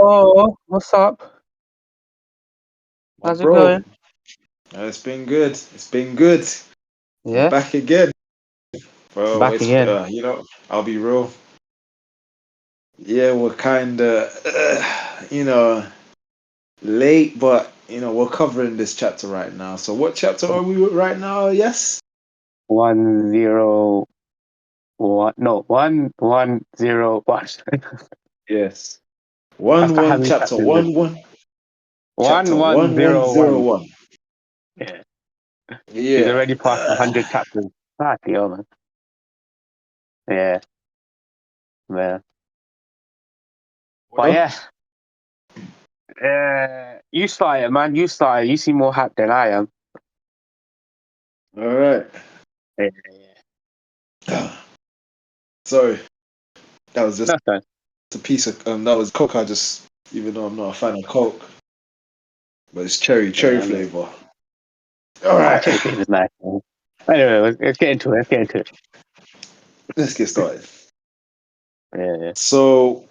Oh, what's up? My How's it bro, going? it's been good. It's been good. We're Yeah, back again, bro. back again. I'll be real. Yeah, we're kind of, late, but we're covering this chapter right now. So, what chapter are we with right now? Yes. 101. No, 1101. Yes. That's One not how one many chapter chapters is one it? one chapter One one zero zero one. one. Yeah, he's Yeah. already past 100 chapters. Bloody hell, man. Yeah, man. But Well, yeah, you started, man. You started. You seem more hyped than I am. all right. Yeah, Sorry, that was just that's fine. a piece of that was Coke. I just, even though I'm not a fan of Coke, but it's cherry Yeah, I know. flavor. All Oh, right. cherry flavor's nice, man. Anyway, let's get into it. Let's get into it. Let's get started. Yeah, So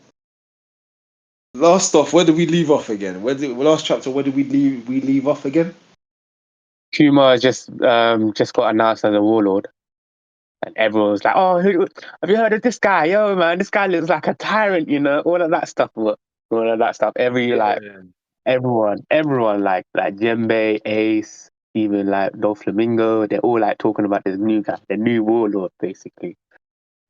last off, where did we leave off again? Last chapter? Where did we leave off again? Kuma just got announced as a warlord. And everyone was like, "Oh, have you heard of this guy? Yo, man, this guy looks like a tyrant, you know, all of that stuff." All of that stuff. Yeah, Everyone, like Jembe, Ace, even like Doflamingo, they're all like talking about this new guy, the new warlord, basically.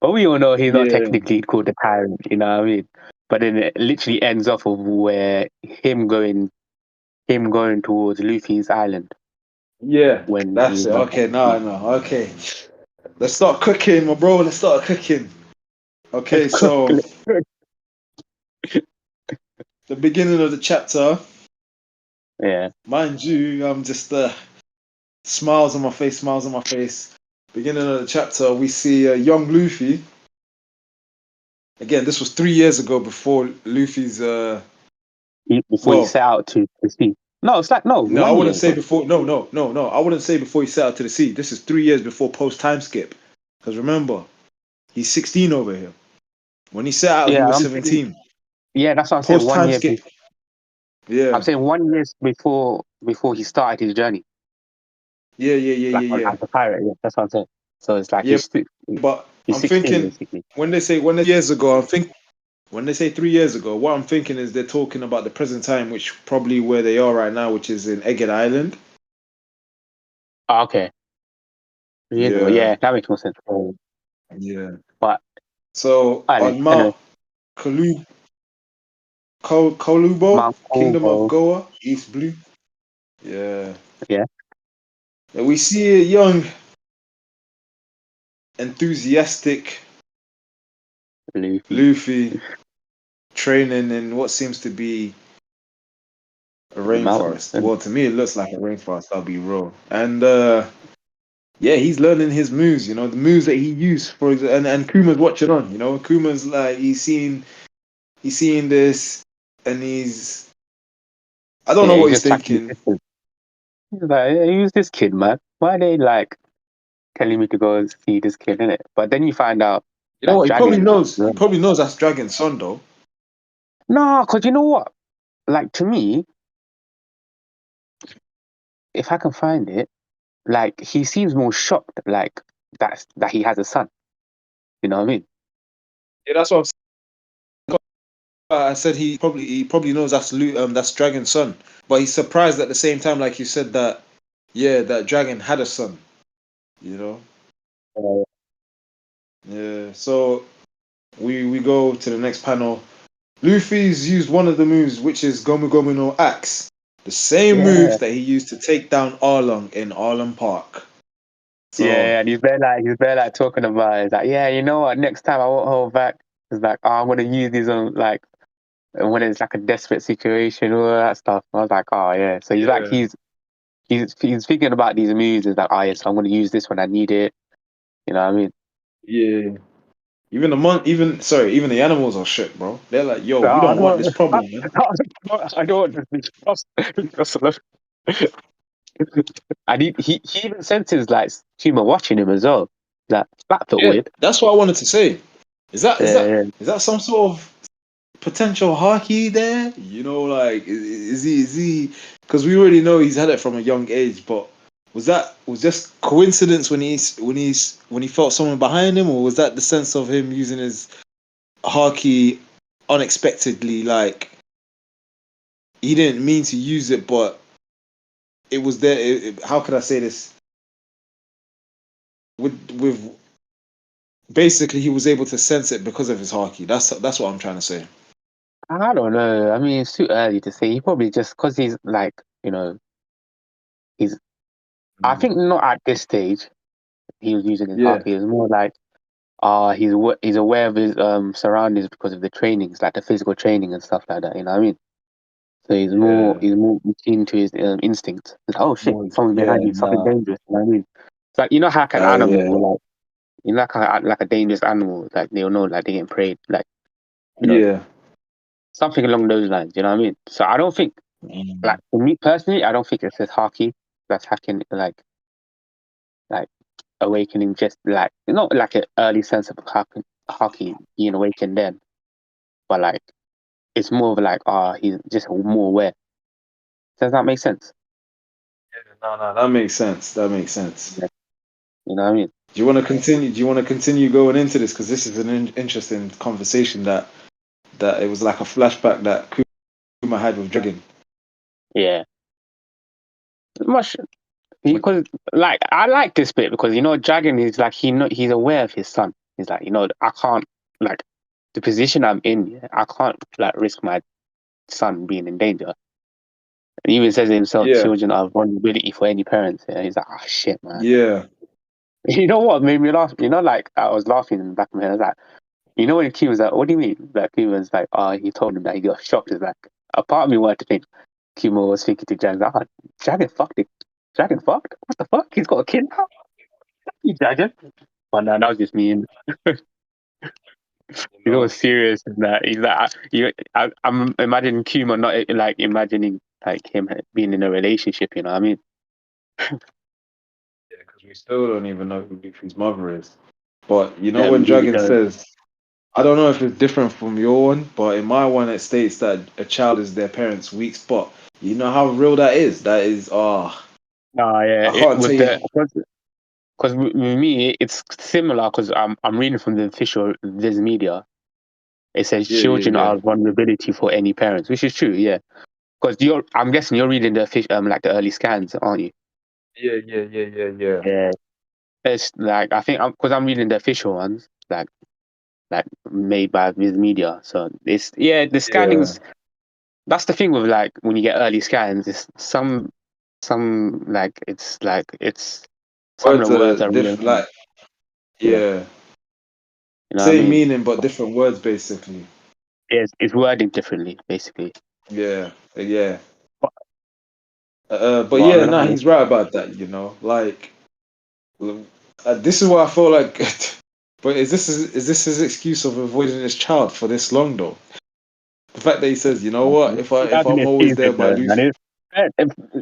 But we all know he's not yeah, technically called the tyrant, you know what I mean? But then it literally ends off of where him going towards Luffy's island yeah. when That's he's it. not Okay, technically. no. Okay, let's start cooking, my bro. Let's start cooking. Okay, so the beginning of the chapter, Yeah, mind you, I'm just smiles on my face, smiles on my face. Beginning of the chapter, we see young Luffy. Again, this was 3 years ago before Luffy's before he well, set out to sea. No, it's like no no, I 1 year wouldn't say ago. before. No. I wouldn't say before he set out to the sea. This is 3 years before post time skip. Because remember, he's 16 over here. When he set out, he Yeah, was I'm saying, 17. yeah, that's what I'm saying. Post one time year. skip. I'm Yeah. saying 1 year before he started his journey, like Yeah. as a pirate. Yeah, that's what I'm saying. So it's like Yeah. But he's I'm 16 thinking basically. when they years ago, when they say 3 years ago, what I'm thinking is they're talking about the present time, which probably where they are right now, which is in Egged Island. Oh, okay, 3 years ago. Yeah. Yeah, that makes more sense. Yeah. But So on anyway, Mount Kalu Kolubo, Mount Kingdom of Kobo. Goa, East Blue. Yeah. Yeah, Yeah, we see a young, enthusiastic Luffy. Luffy training in what seems to be a The mountains. rainforest. Well, to me, it looks like a rainforest. I'll be real. And yeah, he's learning his moves. The moves that he used for, and Kuma's watching on. Kuma's like he's seeing this, and I don't know Yeah, what he's he's just chatting thinking. with sisters. He's like, hey, who's this kid, man? Why are they like telling me to go and see this kid in it? But then you find out You know that what? He probably Dragon. knows. He probably knows that's Dragon's son, though. No, because you know what? Like to me, if I can find it, like he seems more shocked, like that he has a son. You know what I mean? Yeah, that's what I'm saying. I said he probably knows that's Dragon's son, but he's surprised at the same time, like you said that. Yeah, that Dragon had a son. You know. Uh, Yeah. So we go to the next panel. Luffy's used one of the moves, which is Gomu Gomu no Axe, the same yeah, move that he used to take down Arlong in Arlong Park. So yeah, and he's there like talking about it. He's like, yeah, you know what? Next time I won't hold back. It's like, oh, I'm gonna use these on like when it's like a desperate situation, all that stuff. I was like, oh yeah. So he's like, yeah, he's thinking about these moves. It's like, oh yes, I'm gonna use this when I need it. You know what I mean? yeah. Even even the animals are shit, bro. They're like, yo, So, we oh, don't want this problem, man. I don't want to trust. And he even senses like Chima watching him as well. That felt Yeah, weird. that's what I wanted to say. Is that is that Yeah, is that some sort of potential hockey there? You know, like is he? Because we already know he's had it from a young age, but was just coincidence when he felt someone behind him, or was that the sense of him using his hockey unexpectedly? Like he didn't mean to use it, but it was there. How could I say this? With basically he was able to sense it because of his hockey. That's what I'm trying to say. I don't know. I mean, it's too early to say. He probably just because he's like, he's. I Mm. think not at this stage. He was using his Yeah, hockey. It was more like, he's aware of his surroundings because of the trainings, like the physical training and stuff like that. You know what I mean? So yeah, he's more keen to his instincts. Like, oh shit, more, someone's yeah, behind you, something nah, dangerous. You know what I mean? It's like like an yeah, animal, like like a dangerous animal. Like they'll know, like they're getting preyed, like you know yeah. something along those lines. You know what I mean? So I don't think, like Mm. for me personally, I don't think it's this hockey that's hacking like awakening, just like not like an early sense of hockey being awakened then, but like it's more of like, he's just more aware. Does that make sense? No, no, that makes sense. That makes sense. Yeah. You know what I mean? Do you want to continue? Do you want to continue going into this because this is an interesting conversation that it was like a flashback that Kuma had with Dragon. Yeah. Much because like I like this bit because Dragon is like he's aware of his son. He's like, I can't, like, the position I'm in, yeah, I can't like risk my son being in danger. And he even says it himself, Yeah, children are a vulnerability for any parents. Yeah. He's like, oh shit, man. yeah, You know what made me laugh? Like I was laughing in the back of my head. I was like, when Q was like, what do you mean? Like Q was like, he told him that he got shocked. It's like a part of me wanted to think Kimo was thinking to Dragon, Dragon fucked it. Dragon fucked? What the fuck? He's got a kid now? You Dragon? But no, that was just me. And you he's all know, serious and that. He's like, I'm imagining Kuma not like imagining like him being in a relationship. You know what I mean? yeah, because we still don't even know who Luffy's mother is. But you know Yeah, when we really Dragon don't. says, I don't know if it's different from your one, but in my one it states that a child is their parent's weak spot. You know how real that is. That is, No, yeah, I it can't tell with you. the because with me it's similar because I'm reading from the official Viz media. It says Yeah, yeah, children yeah, are a vulnerability for any parents, which is true. Yeah, because I'm guessing you're reading the like the early scans, aren't you? yeah, yeah, yeah, yeah, yeah. Yeah. It's like I think because I'm reading the official ones, like made by Viz Media. So it's the Yeah. scannings. That's the thing with like when you get early scans. It's some it's some of Words the words are are real. different. Like, Yeah, yeah, you know what I same mean. meaning but different words, basically. It's wording differently, basically. Yeah, yeah. But, But I yeah, don't nah, know. he's right about that. Like this is what I feel like. But is this his excuse of avoiding his child for this long though? The fact that he says, you know what, if That's an I'm always excuse, there by though, man. Lucy,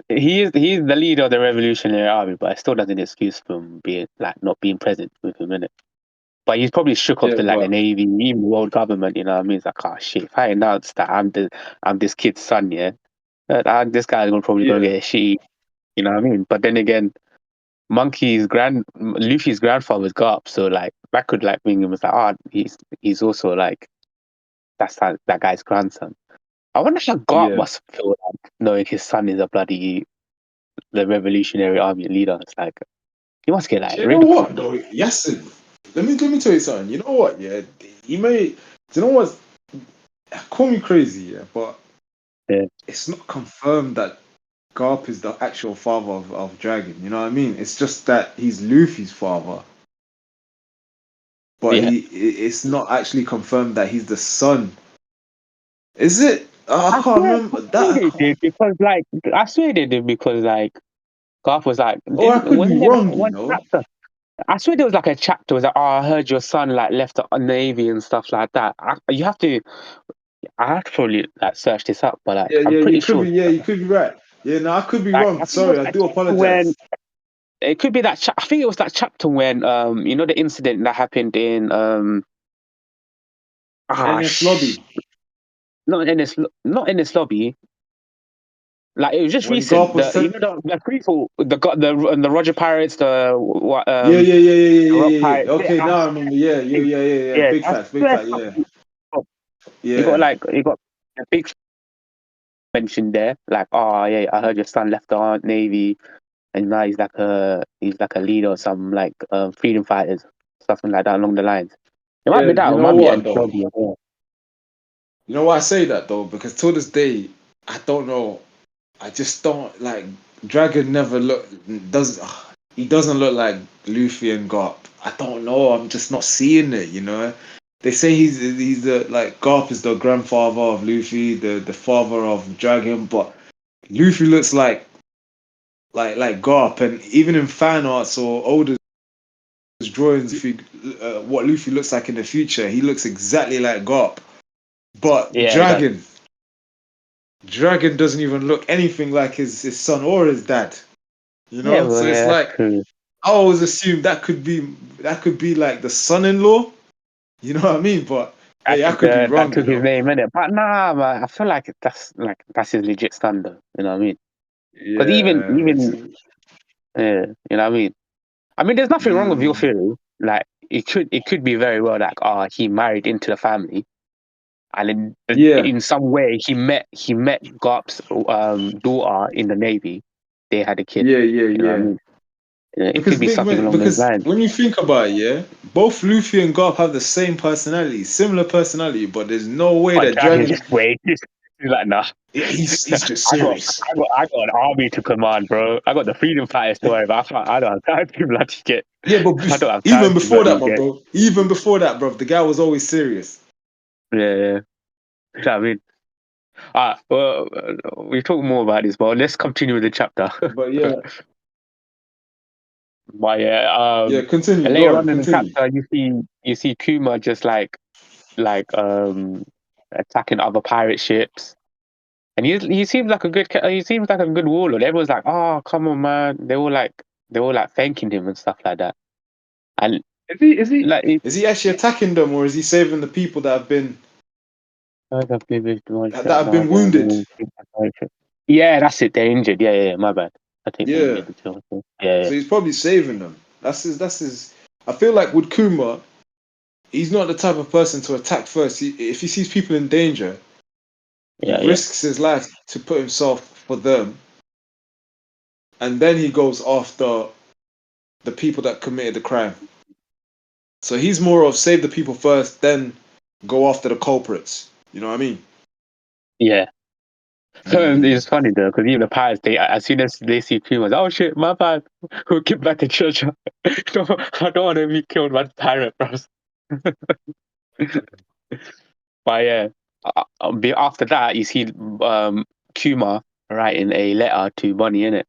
He's the leader of the Revolutionary Army, but it still doesn't excuse from being like not being present with him in it. But he's probably shook off yeah, the like the but Navy, even the world government. You know what I mean? It's like, oh shit! If I announce that I'm this kid's son, yeah, this guy's probably gonna yeah, get a shitty. You know what I mean? But then again, Luffy's grandfather's Garp, so like that could like bring him as like, he's also like that guy's grandson. I wonder how Garp yeah. must feel like knowing his son is the Revolutionary Army leader. It's like he must get like Do you know what ridiculed. though? Yes, let me tell you something. You know what? Yeah, he may. Do you know what? Call me crazy, yeah, but Yeah, it's not confirmed that Garp is the actual father of Dragon. You know what I mean? It's just that he's Luffy's father, but yeah. it's not actually confirmed that he's the son. Is it? I I can't swear, I remember that. swear I they can't, did because like I swear they did because like Garth was like, or I didn't could be wasn't there like wrong. one chapter? I swear there was like a chapter was like, oh, I heard your son like left the Navy and stuff like that. I have to probably like search this up, but like Yeah, I'm yeah, you pretty could sure. be. Yeah, you could be right. Yeah, no, I could be Like wrong. I think it was Sorry, I that do chapter when apologize. it could be I think it was that chapter when the incident that happened in NS sh- lobby. not in this lobby. Like it was just When recent. Garp was The sent. you know the people, the Roger Pirates, the what Yeah, yeah, yeah, yeah, yeah, the yeah, Rock yeah, yeah. Pirates. Okay, now I remember. Yeah, yeah, yeah, yeah, yeah. Yeah, Big I facts, big swear fact. Yeah, he got yeah, like he got a big mention there. Like, oh yeah, I heard your son left the Navy, and now he's like a leader or some like freedom fighters, something like that along the lines. It might yeah. be that, You or it know might be what Ed though? Lobby as well. You know why I say that though? Because till this day, I don't know. I just don't like Dragon. Never look does. He doesn't look like Luffy and Garp. I don't know. I'm just not seeing it. You know. They say he's the like Garp is the grandfather of Luffy, the father of Dragon, but Luffy looks like Garp, and even in fan arts or older drawings, if you, what Luffy looks like in the future, he looks exactly like Garp. But Yeah, he does. Dragon doesn't even look anything like his son or his dad. You Yeah, know, well, so it's yeah, that's like true. I always assume that could be like the son-in-law. You know what I mean? But hey, I could be That wrong. You took his know? name in it, but nah, man, I feel like that's his legit standard. You know what I mean? Because Yeah, you know what I mean? I mean, there's nothing wrong with your mm, theory. Like it could be very well like, he married into the family, and yeah, in some way he met Garp's daughter in the navy. They had a kid. yeah, yeah, You know what I yeah. mean? It Because could be big something man, along those because lines. when you think about it, yeah, both Luffy and Garp have the same personality, similar personality, but there's no way But that Dragon's Dragon. just wait. He's like, nah. Yeah, he's just I got, serious. I got an army to command, bro. I got the freedom fighters to worry about. I don't have time to bloody get. Yeah, but I don't have time even to before that, bloody my get. bro, even before that, bro, the guy was always serious. Yeah, yeah. You know what I mean? Well, we talk more about this, but let's continue with the chapter. But yeah, But yeah, yeah, continue, go later on, on in the continue. chapter, you see Kuma just like attacking other pirate ships, and he seems like a he seems like a good warlord. Everyone's like, oh, come on, man. They were like thanking him and stuff like that, and Is he is he like is he actually attacking them, or is he saving the people that have been wounded? yeah, that's it. They're injured. Yeah, yeah, yeah, my bad. I think they're Yeah, injured too. Yeah, yeah, so he's probably saving them. That's his. I feel like with Kuma, he's not the type of person to attack first. If he sees people in danger, he yeah, yeah. risks his life to put himself for them, and then he goes after the people that committed the crime. So he's more of save the people first, then go after the culprits. You know what I mean? Yeah. Mm. It's funny though, because even the pirates, they as soon as they see Pumas, oh shit, my bad. We'll get back to church. I don't want to be killed by the pirate, bros. But yeah, after that, you see Kuma writing a letter to Bonnie in it.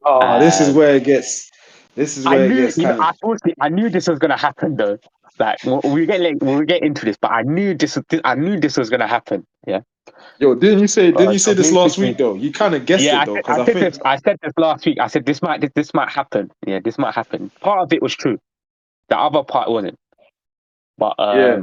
Oh, this is And where it gets. This is I where it knew, gets kind of. I knew this was gonna happen though. Like we get into this, but I knew this was gonna happen. Yeah, Yo, didn't you say so this last basically, week though? You kind of guessed yeah, it though, because I think. I said this last week. I said this might happen. Yeah, this might happen. Part of it was true. The other part wasn't. But Yeah,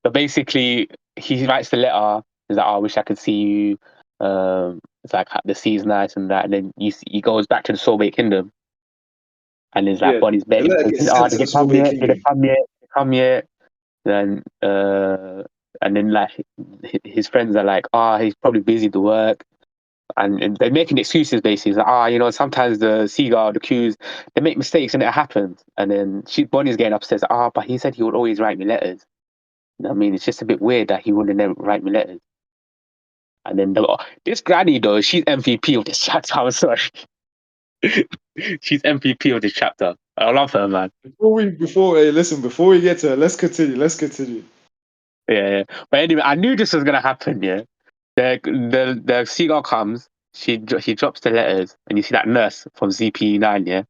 so basically, he writes the letter. He's like, oh, I wish I could see you. It's like the sea's nice and that. And then he goes back to the Sorbet Kingdom, and he's like yeah. on his The bed. letter He says, gets oh, sent did to they the come Soviet yet? Did they Kingdom. come yet? Did they come yet? Then and then like his friends are like, oh, he's probably busy to work. And they're making excuses basically. It's like, sometimes the seagull, the crews, they make mistakes and it happens. And then Bonnie's getting upset. But he said he would always write me letters. You know what I mean, it's just a bit weird that he wouldn't never write me letters. And then this granny though, she's MVP of this chapter. I'm sorry, she's MVP of this chapter. I love her, man. Before we get to her, let's continue. Let's continue. Yeah, yeah. But anyway, I knew this was gonna happen. Yeah, the seagull comes. She drops the letters, and you see that nurse from CP9. Yeah,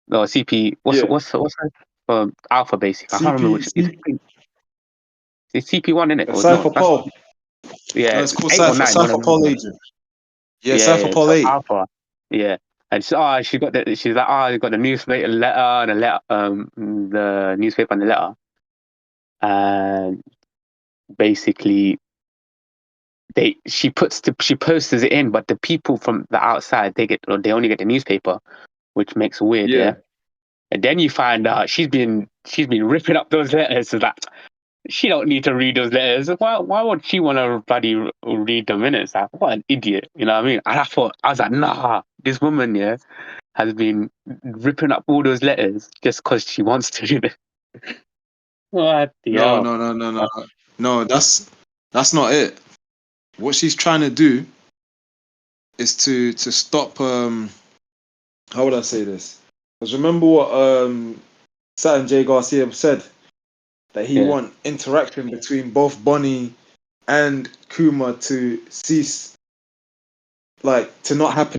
no CP. Yeah, What's her Alpha basic? I can't remember CP, which. It's CP1 in it or no? Cypher That's Paul. No, yeah, it's called 8 or Cypher 9. One Cypher of them. Paul agent. Yeah, Yeah, Cypher yeah. Paul So 8. Alpha, yeah. And she got the. She's like, you got the newspaper letter and a letter, the newspaper and the letter, and basically. she posters it in, but the people from the outside they only get the newspaper, which makes it weird, yeah. And then you find out she's been ripping up those letters, so that she don't need to read those letters. Why would she want to bloody read them in? It's like, what an idiot, you know what I mean? And I was like, nah, this woman, yeah, has been ripping up all those letters just because she wants to. What the No, hell? no, no, no, no, no. That's not it. What she's trying to do is to stop. How would I say this? Because remember what Saturn J Garcia said, that he Yeah, want interaction between both Bonnie and Kuma to cease, like to not happen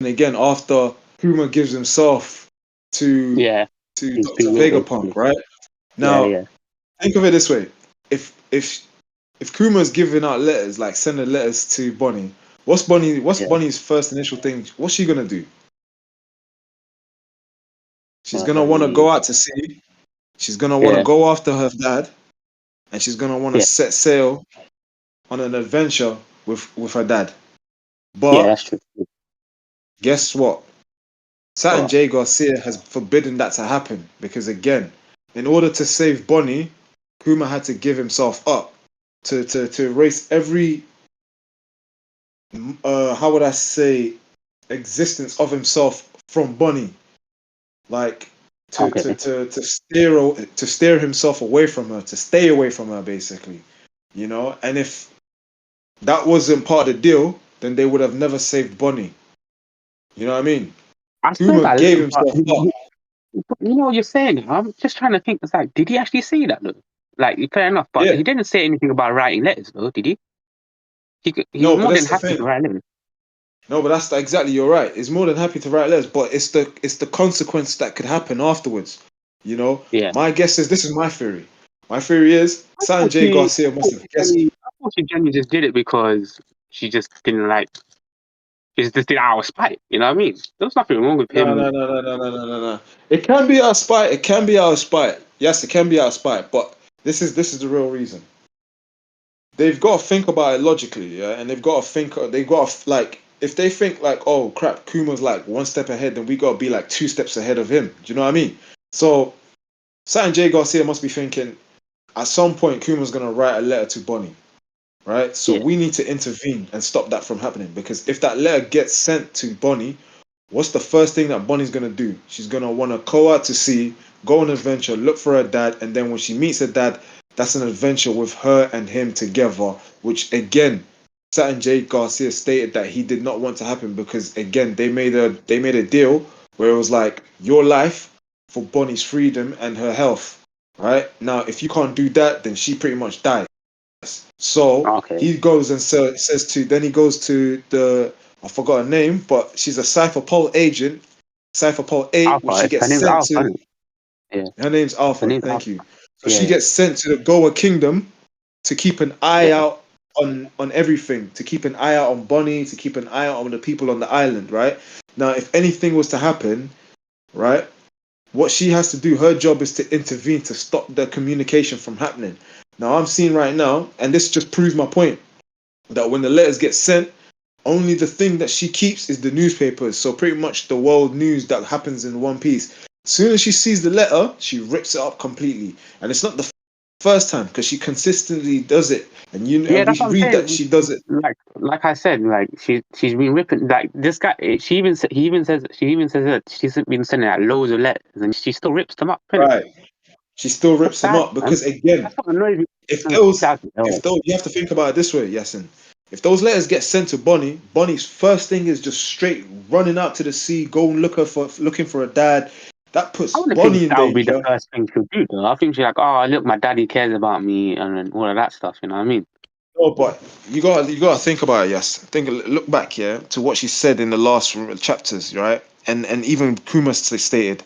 again after Kuma gives himself to yeah, he's Dr. been Vegapunk, right? yeah, Now yeah, think of it this way: if Kuma's giving out letters, like sending letters to Bonnie, what's yeah. Bonnie's first initial thing? What's she gonna do? She's gonna want to Um, go out to sea. She's gonna want to yeah, go after her dad, and she's gonna want to yeah, set sail on an adventure with her dad. yeah. But That's true. guess what? Saturn But J Garcia has forbidden that to happen because again, in order to save Bonnie, Kuma had to give himself up to erase every how would I say existence of himself from Bonnie, like okay, to steer himself away from her, to stay away from her, basically, you know. And if that wasn't part of the deal, then they would have never saved Bonnie. You know what I mean? I swear Kuma that, gave but himself up. you know what you're saying. I'm just trying to think. It's like, did he actually say that though? Like, fair enough, but Yeah, he didn't say anything about writing letters though, did he? He's no, but more than that's the happy to thing. write letters. No, but exactly, you're right. He's more than happy to write letters, but it's the consequence that could happen afterwards. You know, Yeah. my guess is this is my theory. My theory is I San thought J she, Garcia must have guessed. I thought she genuinely just did it because she just didn't like. She just did it out of spite. You know what I mean? There's nothing wrong with No, him. no, no, no, no, no, no, no, no. It can be out of spite. It can be out of spite. Yes, it can be out of spite. But this is the real reason. They've got to think about it logically, yeah, and they've got to think. They've got to like if they think like, oh crap, Kuma's like one step ahead, then we got to be like two steps ahead of him. Do you know what I mean? So San J Garcia must be thinking at some point Kuma's gonna write a letter to Bonnie, right? So Yeah, we need to intervene and stop that from happening because if that letter gets sent to Bonnie, what's the first thing that Bonnie's gonna do? She's gonna want to go out to sea, go on an adventure, look for her dad, and then when she meets her dad, that's an adventure with her and him together. Which again, Saturn J Garcia stated that he did not want to happen because again they made a deal where it was like your life for Bonnie's freedom and her health. Right now, if you can't do that, then she pretty much dies. So okay. he goes and says to then he goes to the I forgot her name, but she's a Cypher Pole agent, Cypher Pole 8, which Alpha. she gets Her name's sent Alpha, to. isn't it? Yeah, Her name's her Alpha, name's thank Alpha. you. So Yeah, she yeah, gets sent to the Goa Kingdom to keep an eye yeah. out on everything, to keep an eye out on Bonnie, to keep an eye out on the people on the island, right? Now, if anything was to happen, right, what she has to do, her job is to intervene to stop the communication from happening. Now, I'm seeing right now, and this just proves my point, that when the letters get sent, only the thing that she keeps is the newspapers. So pretty much the world news that happens in One Piece. As soon as she sees the letter, she rips it up completely. And it's not the first time because she consistently does it. Yeah, And we that's what I'm read that saying. she does it. Like I said, like she's been ripping. Like this guy, he even says that she's been sending out loads of letters, and she still rips them up. Innit? Right. She still That's rips them sad, up man. because again, That's what annoys me. if No, those bloody hell. if those you have to think about it this way, Yasin. If those letters get sent to Bonnie, Bonnie's first thing is just straight running out to the sea, go and looking for a dad. That I puts wouldn't think Bonnie in that would be the danger. first thing she'll do, though. I think she's like, oh, look, my daddy cares about me and all of that stuff. You know what I mean? No, but you gotta think about it. Yes, look back, yeah, to what she said in the last chapters, right? And even Kuma stated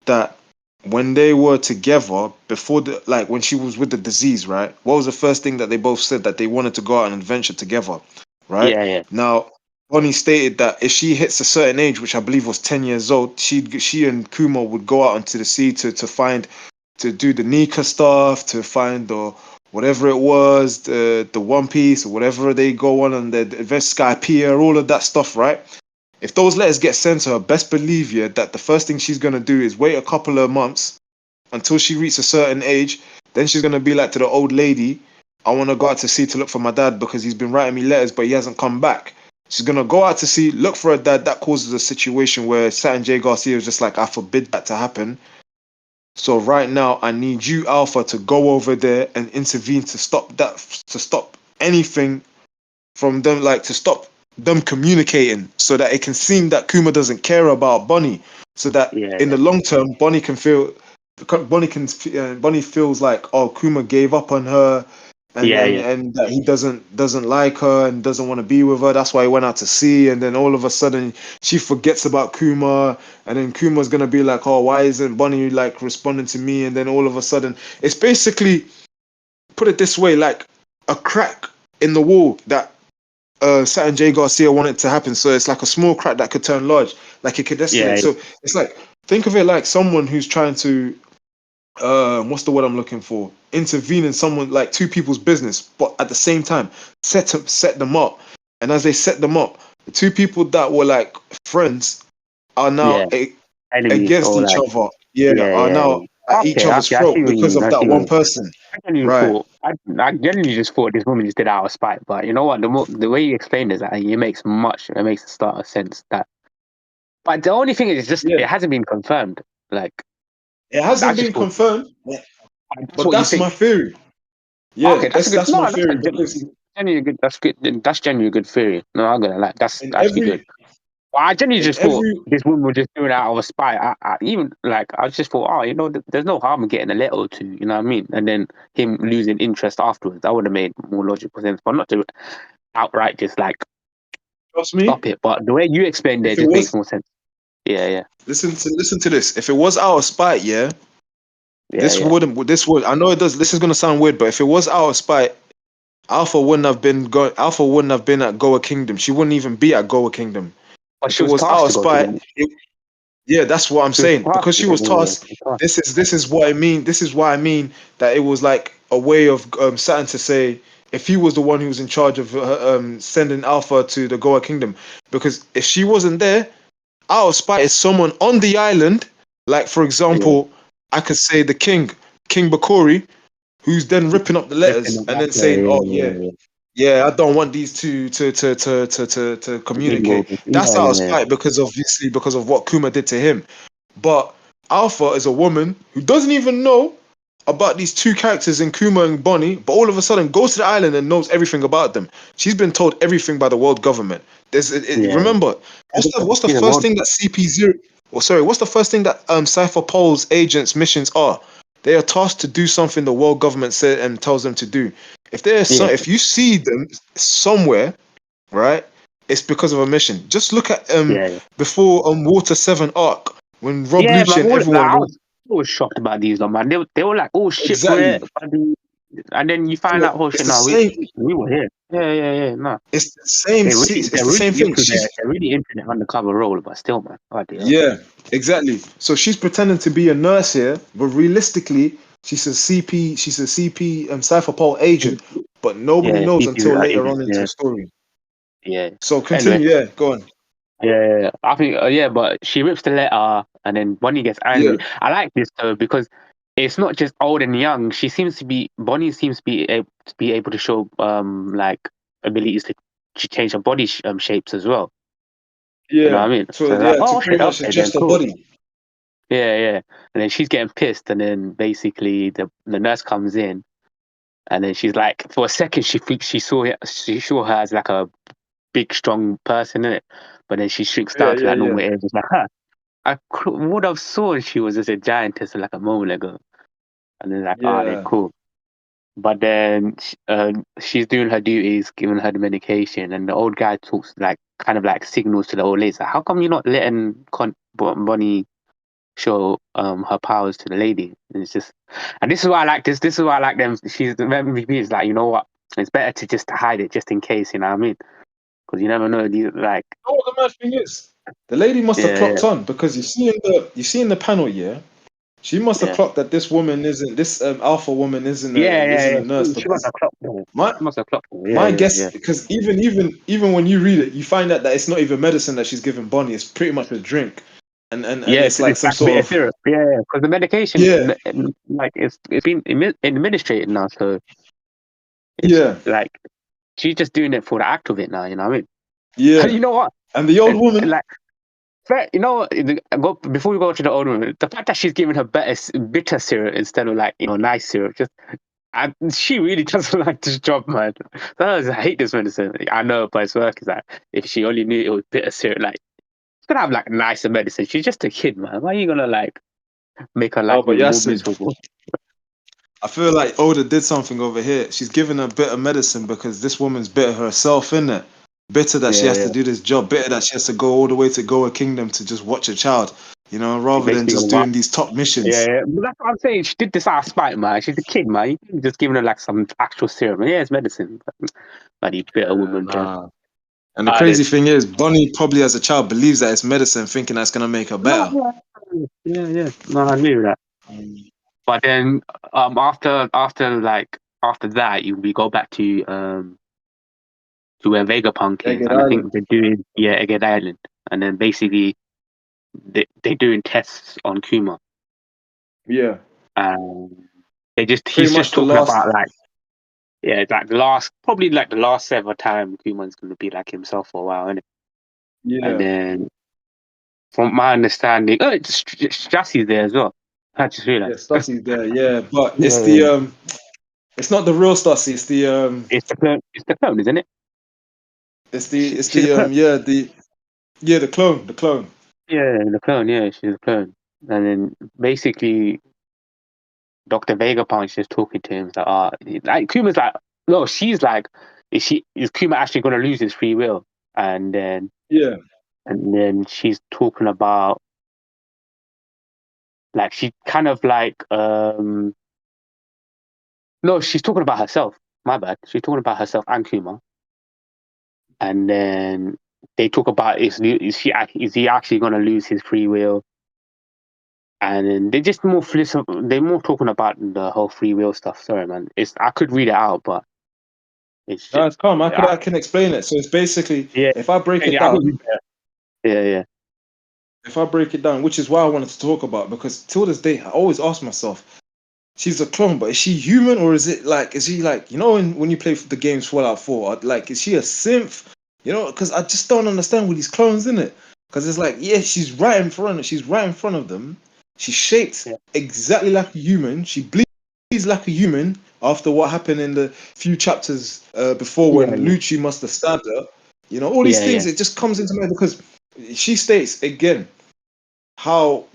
that when they were together before the like when she was with the disease, right? What was the first thing that they both said that they wanted to go out on an adventure together, right? Yeah, yeah, Now, Bonnie stated that if she hits a certain age, which I believe was 10 years old, she and Kuma would go out onto the sea to find to do the Nika stuff, to find whatever it was, the One Piece or whatever they go on and the Sky Pier, all of that stuff, right? If those letters get sent to her, best believe you that the first thing she's gonna do is wait a couple of months until she reaches a certain age. Then she's gonna be like to the old lady, I want to go out to sea to look for my dad because he's been writing me letters, but he hasn't come back. She's gonna go out to sea, look for her dad. That causes a situation where Satin J Garcia is just like, I forbid that to happen. So right now, I need you, Alpha, to go over there and intervene to stop that, to stop anything from them, like to stop them communicating, so that it can seem that Kuma doesn't care about Bonnie, so that Yeah, in the long term, Bonnie can feel, Bonnie feels like, oh, Kuma gave up on her, and yeah, and yeah, and that he doesn't like her and doesn't want to be with her. That's why he went out to sea, and then all of a sudden she forgets about Kuma, and then Kuma's gonna be like, oh, why isn't Bonnie like responding to me? And then all of a sudden, it's basically, put it this way, like a crack in the wall that Saturn J Garcia wanted to happen. So it's like a small crack that could turn large, like it could yeah, escalate. So it's like, think of it like someone who's trying to what's the word I'm looking for? Intervene in someone, like two people's business, but at the same time set them up. And as they set them up, the two people that were like friends are now yeah. Enemies against or each like, other. Yeah, yeah, are yeah, now yeah. at each Okay, other's okay. I see throat what you because mean. of I that see what you one mean. person. I genuinely Right. thought, I genuinely just thought this woman just did it out of spite. But you know what? The way you explained it, it makes a start of sense that. But the only thing is, just Yeah. it hasn't been confirmed. Like It I hasn't just been thought confirmed, that's but what you that's think. my theory. Yeah, Okay, that's a good. that's No, my that's a theory because genuinely good. That's good. That's genuinely a good theory. No, I'm gonna like. That's in actually good. every Well, I genuinely in just thought every this woman was just doing it out of a spite. Even like I just thought, oh, there's no harm in getting a letter or two. You know what I mean? And then him losing interest afterwards, that would have made more logical sense. But not to outright just like trust me, stop it. But the way you explained it if it just makes was, more sense. Yeah, yeah, listen to this. If it was out of spite, yeah, yeah, yeah. this would, I know it does, this is gonna sound weird, but if it was out of spite, Alpha wouldn't have been at Goa Kingdom. She wouldn't even be at Goa Kingdom. But If she it was was out tasked of to go to spite, them. yeah, that's what I'm She was saying. tasked Because to she go. was Yeah, tasked, she was tasked. this is what I mean. This is why I mean that it was like a way of Saturn to say, if he was the one who was in charge of sending Alpha to the Goa Kingdom, because if she wasn't there, out of spite is someone on the island, like for Yeah, example, I could say the King Bakori, who's then ripping up the ripping letters them and off. then Yeah, saying, yeah, "Oh yeah, yeah, yeah. yeah, I don't want these two to Mingle. communicate." That's Yeah, out of yeah, spite because obviously because of what Kuma did to him. But Alpha is a woman who doesn't even know about these two characters in Kuma and Bonnie, but all of a sudden goes to the island and knows everything about them. She's been told everything by the world government. yeah. Remember, what's the She's a first world. thing that CP0? Well, sorry, what's the first thing that Cypher Pole's agents' missions are? They are tasked to do something the world government said and tells them to do. Yeah, If you see them somewhere, right, it's because of a mission. Just look at yeah, yeah. before Water 7 arc when Rob Yeah, Lucci man. and everyone was I was shocked about these, though, man. They were like, oh shit, we're exactly. bloody-" and then you find Look, out, oh it's shit, the no, same. we were here. Yeah, yeah, yeah. No, It's the same. It's they're the really same thing. they're really into the undercover role, but still, man. Oh dear. Yeah, exactly. So she's pretending to be a nurse here, but realistically, she's a CP Cypher Pole agent, but nobody Yeah, knows CP until later agent. on into Yeah, the story. yeah. So Anyway, continue. Yeah, go on. yeah, yeah, yeah. I think, yeah, but she rips the letter, and then Bonnie gets Yeah, angry. I like this though because it's not just old and young. Bonnie seems to be able to show like abilities to change her body shapes as well. You know yeah. what I mean? So So like, yeah, to oh pretty shit, much okay, then adjust the cool. body. Yeah, yeah. And then she's getting pissed, and then basically the nurse comes in, and then she's like, for a second, she thinks she saw her as like a big, strong person in it, but then she shrinks Yeah, down to yeah, like yeah, normal age. It's like, huh, would have sworn she was just a giantess like a moment ago, and then like, ah, then yeah, cool. But then she's doing her duties, giving her the medication, and the old guy talks like kind of like signals to the old lady. Like, how come you're not letting Bonnie show her powers to the lady? And it's just, and this is why I like this. This is why I like them. She's the MVP. Is like, you know what? It's better to just hide it just in case. You know what I mean? Because you never know. These like, You know what the mad thing is? The lady must have yeah, yeah, clocked on because you see in the panel, yeah. She must have Yeah, clocked that this woman isn't this alpha woman isn't a nurse She must because have clocked it. my She must have clocked it. my Yeah, guess because even when you read it, you find out that it's not even medicine that she's giving Bonnie. It's pretty much a drink, and yeah. it's like It's some like a bit sort of of syrup. Yeah, because the medication, yeah like it's been administrated now, so it's yeah like she's just doing it for the act of it now. You know what I mean? And yeah. you know what? And the old woman, Like, you know, before we go to the old woman, the fact that she's giving her bitter syrup instead of like nice syrup, she really doesn't like this job, man. I hate this medicine. I know, but it's work. Is that if she only knew it was bitter syrup, like she's gonna have like nicer medicine. She's just a kid, man. Why are you gonna like make her oh, life but even more Yasin, miserable? I feel like Oda did something over here. She's giving her bitter medicine because this woman's bitter herself, innit? Bitter that she Yeah, has yeah. to do this job, bitter that she has to go all the way to Goa Kingdom to just watch a child, She rather than basically just gonna doing these top yeah, missions. yeah. But that's what I'm saying. She did this out of spite, man. She's a kid, man. You can just giving her like some actual serum. Yeah, it's medicine. But you bitter woman, Jan. Nah. And the Ah, crazy then thing is, Bonnie probably as a child believes that it's medicine, thinking that's gonna make her no, better. yeah, yeah. No, I agree with that. Mm. But then after that, we go back to where Vegapunk is, Jagged and I think Island. they're doing Egad Island, and then basically they're doing tests on Kuma, Yeah. and Pretty he's just much the talking last. about like it's like the last probably like the last ever time Kuma's gonna be like himself for a while, innit? And Yeah. then from my understanding, it's Jassie's there as well. I just Yeah, realized. Stussy there, yeah. But Yeah, it's yeah. it's not the real Stussy, it's the It's the clone, isn't it? it's She's a the clone. the clone, the clone. Yeah, the clone. Yeah, she's a clone. And then basically, Dr. Vegapunk just talking to him. It's like, like Kuma's like, no, she's like, is Kuma actually going to lose his free will? And then, Yeah. she's talking about, like, she kind of like, no, she's talking about herself. My bad. She's talking about herself and Kuma. And then they talk about is he actually going to lose his free will? And then they just more they're more talking about the whole free will stuff. Sorry, man. I could read it out, but it's No, just, it's calm. I can explain it. So it's basically yeah, if I break it yeah. I think down, yeah. if I break it down, which is why I wanted to talk about, because till this day I always ask myself, she's a clone, but is she human or is she like when you play the games Fallout 4, like is she a synth? Because I just don't understand with these clones in it. Because it's like, yeah, she's right in front of them. She's shaped Yeah, exactly like a human. She bleeds like a human after what happened in the few chapters before yeah, when yeah, Lucci must have stabbed her. All these yeah, things, yeah, it just comes into mind because she states again how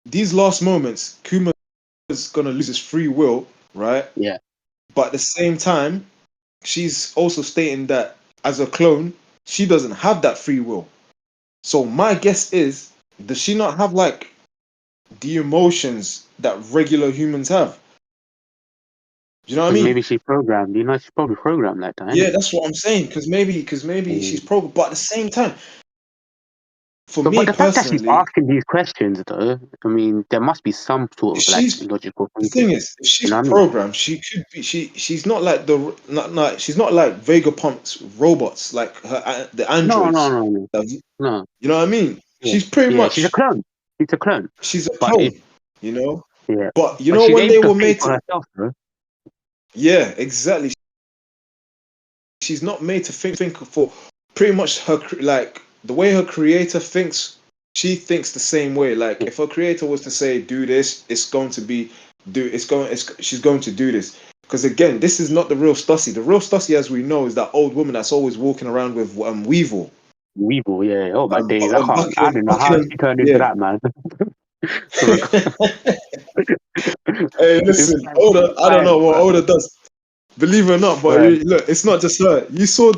these last moments, Kuma is gonna lose his free will, right? yeah. But at the same time, she's also stating that as a clone, she doesn't have that free will. So my guess is, does she not have like the emotions that regular humans have? Do you know what I Because mean? maybe she programmed. She's probably programmed like that, isn't Yeah, it? that's what I'm saying. Because maybe she's programmed, but at the same time, for But me the fact that she's personally, asking these questions, though, I mean, there must be some sort if of like she's logical the thinking. thing is, if You she's know what I mean? programmed, she could be. She's not like she's not like Vegapunk's robots, like the No, no, androids. no, no, no. You know what I mean? Yeah, She's pretty yeah. She's a much clone. She's a clone. she's a But it, clone. You know, yeah. but But she's when able they to were think made for to, herself, bro. yeah, exactly. She's not made to think for pretty much like the way her creator thinks. She thinks the same way. Like Yeah. if her creator was to say do this, it's going to be she's going to do this. Because again, this is not the real Stussy. The real Stussy, as we know, is that old woman that's always walking around with Weevil. Weevil, yeah. Oh my days. I can't. I don't know how Buckingham, she turned into yeah. that, man. Hey, It's listen, like, Oda. I don't right, know what Oda does. Believe it or not, but right. look, it's not just her. You saw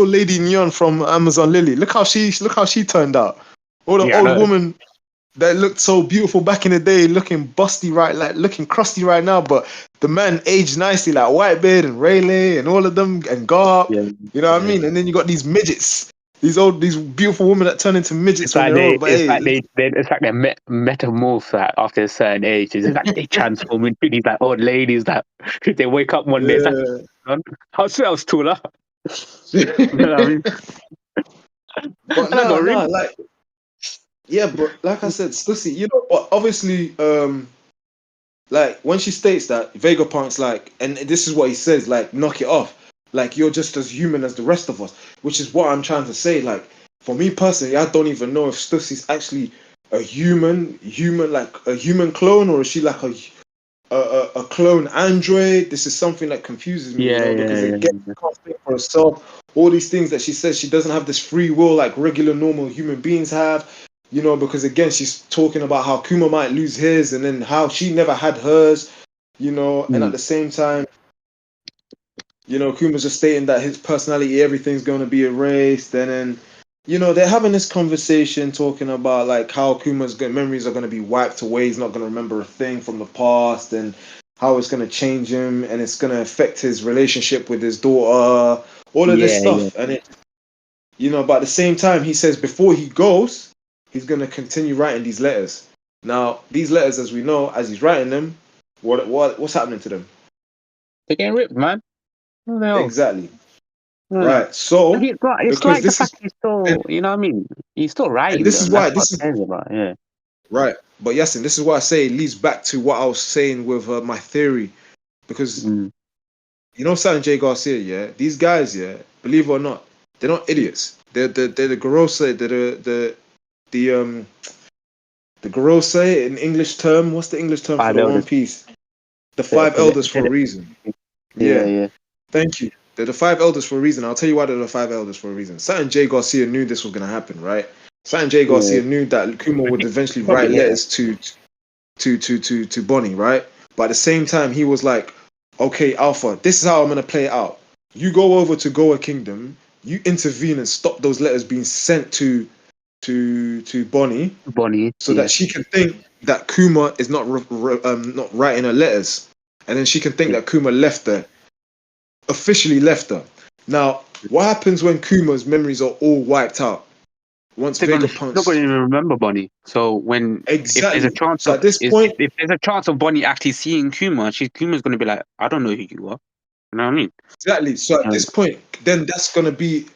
Lady Neon from Amazon Lily. Look how she turned out. Or the Yeah, I old know. woman that looked so beautiful back in the day, looking busty right, like looking crusty right now. But the man aged nicely, like Whitebeard and Rayleigh and all of them and Garp. Yeah, You know what I yeah, mean? And then you got these midgets these beautiful women that turn into midgets It's when like they're old. But it's hey, like it's like they're metamorph like, after a certain age. It's like they transform into these like old ladies that they wake up one day. It's like, yeah. man, how else taller? You know what I mean? But And I got ring. like yeah, but like I said, Stussy, you know, but obviously, like when she states that Vegapunk's like, and this is what he says, like, knock it off. Like you're just as human as the rest of us, which is what I'm trying to say. Like for me personally, I don't even know if Stussy's actually a human like a human clone, or is she like a clone android? This is something that confuses me, you Yeah, know, yeah, because yeah, again, yeah. she can't think for herself. All these things that she says, she doesn't have this free will like regular normal human beings have. You know, because again, she's talking about how Kuma might lose his, and then how she never had hers. You know, and at Mm. the same time, you know, Kuma's just stating that his personality, everything's going to be erased, and then, you know, they're having this conversation talking about like how memories are going to be wiped away. He's not going to remember a thing from the past, and how it's going to change him, and it's going to affect his relationship with his daughter. All of this Yeah, yeah. stuff, and it, you know, but at the same time, he says before he goes, he's going to continue writing these letters. Now, these letters, as we know, as he's writing them, what's happening to them? They're getting ripped, man. What the hell? Exactly. Yeah. Right. So, It's because like the this is fact he's still, you know what I mean? He's still and writing this is them. why That's what this is cares about. Yeah. right. But Yasin, this is why I say it leads back to what I was saying with my theory, because Mm. you know San J Garcia, yeah, these guys, yeah, believe it or not, they're not idiots. They're the Gorose, they're the the Gorose in English term. What's the English term for Five the One elders. Piece? The five elders for a reason. Yeah, Yeah, yeah, thank you. They're the five elders for a reason. I'll tell you why they're the five elders for a reason. Saturn J Garcia knew this was gonna happen, right? Saturn J yeah. Garcia knew that Kuma would eventually write Probably, yeah. letters to Bonnie, right? But at the same time, he was like, "Okay, Alpha, this is how I'm gonna play it out. You go over to Goa Kingdom, you intervene and stop those letters being sent to Bonnie, Bonnie, so yeah. that she can think that Kuma is not writing her letters, and then she can think Yeah. that Kuma left her, officially left her. Now, what happens when Kuma's memories are all wiped out? Once She's not going Vegapunk's to even remember Bonnie. So if there's a exactly. chance So of, at this is point, if there's a chance of Bonnie actually seeing Kuma's going to be like, I don't know who you are. You know what I mean? exactly. So at Um, this point, then that's gonna be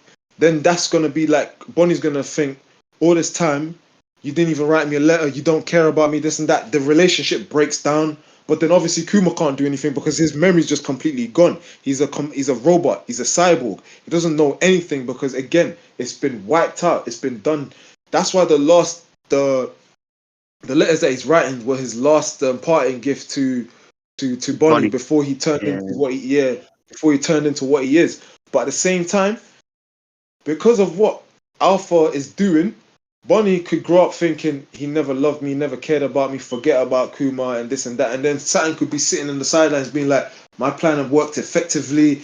like Bonnie's gonna think all this time you didn't even write me a letter. You don't care about me. This and that. The relationship breaks down. But then obviously Kuma can't do anything because his memory's just completely gone. He's a robot. He's a cyborg. He doesn't know anything because again, it's been wiped out. It's been done. That's why the letters that he's writing were his last parting gift to Bonnie Bonnie. before he turned Yeah. into what he yeah before he turned into what he is. But at the same time, because of what Alpha is doing, Bonnie could grow up thinking he never loved me, never cared about me, forget about Kuma and this and that, and then Saturn could be sitting on the sidelines being like, my plan have worked effectively.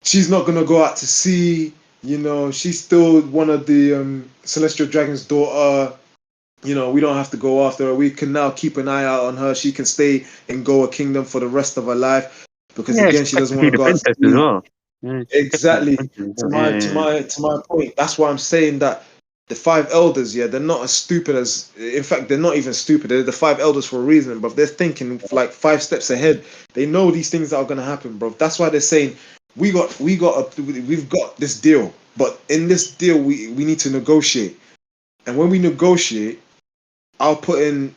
She's not gonna go out to sea. You know, she's still one of the Celestial Dragon's daughter. You know, we don't have to go after her. We can now keep an eye out on her. She can stay in Goa Kingdom for the rest of her life because Yeah, again, she's she doesn't want technically to the go out to princess as sea. well. Yeah, she's technically the Exactly. princess as To well. my Yeah, to yeah, my to my point. That's why I'm saying that the five elders, yeah, they're not as stupid as. In fact, they're not even stupid. They're the five elders for a reason, but they're thinking like 5 steps ahead. They know these things are gonna happen, bro. That's why they're saying we've got this deal, but in this deal we need to negotiate, and when we negotiate, I'll put in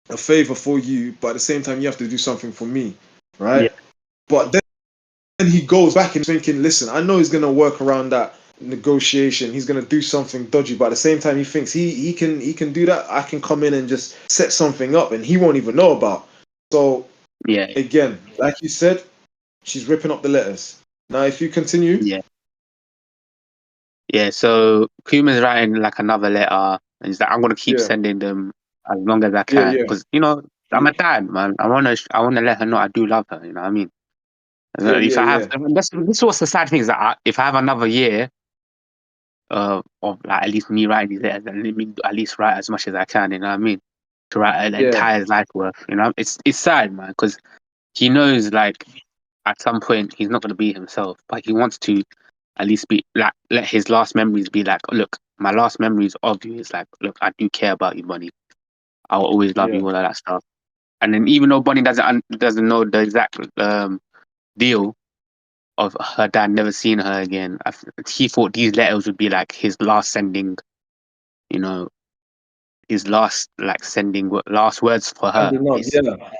a favor for you, but at the same time you have to do something for me, yeah. right? But then he goes back and thinking, listen, I know he's gonna work around that negotiation. He's gonna do something dodgy, but at the same time, he thinks he can do that. I can come in and just set something up, and he won't even know about. So Yeah, again, like you said, she's ripping up the letters. Now, if you continue, yeah, yeah. So Kuma's writing like another letter, and he's like, I'm gonna keep yeah, sending them as long as I yeah, can, yeah, because you know I'm yeah, a dad, man. I wanna let her know I do love her. You know what I mean? yeah, If yeah, I have, yeah, this was the sad thing is that if I have another year of like at least me writing these letters, then let me at least write as much as I can. You know what I mean? To write an yeah, entire life worth. You know, it's sad, man, because he knows like at some point he's not gonna be himself, but he wants to at least be like, let his last memories be like, look, my last memories of you is like, look, I do care about you, Bonnie. I will always love Yeah. you, all of that stuff. And then even though Bonnie doesn't know the exact deal of her dad never seeing her again, he thought these letters would be like his last sending, you know, his last like sending last words for her, Ending up, basically. yeah.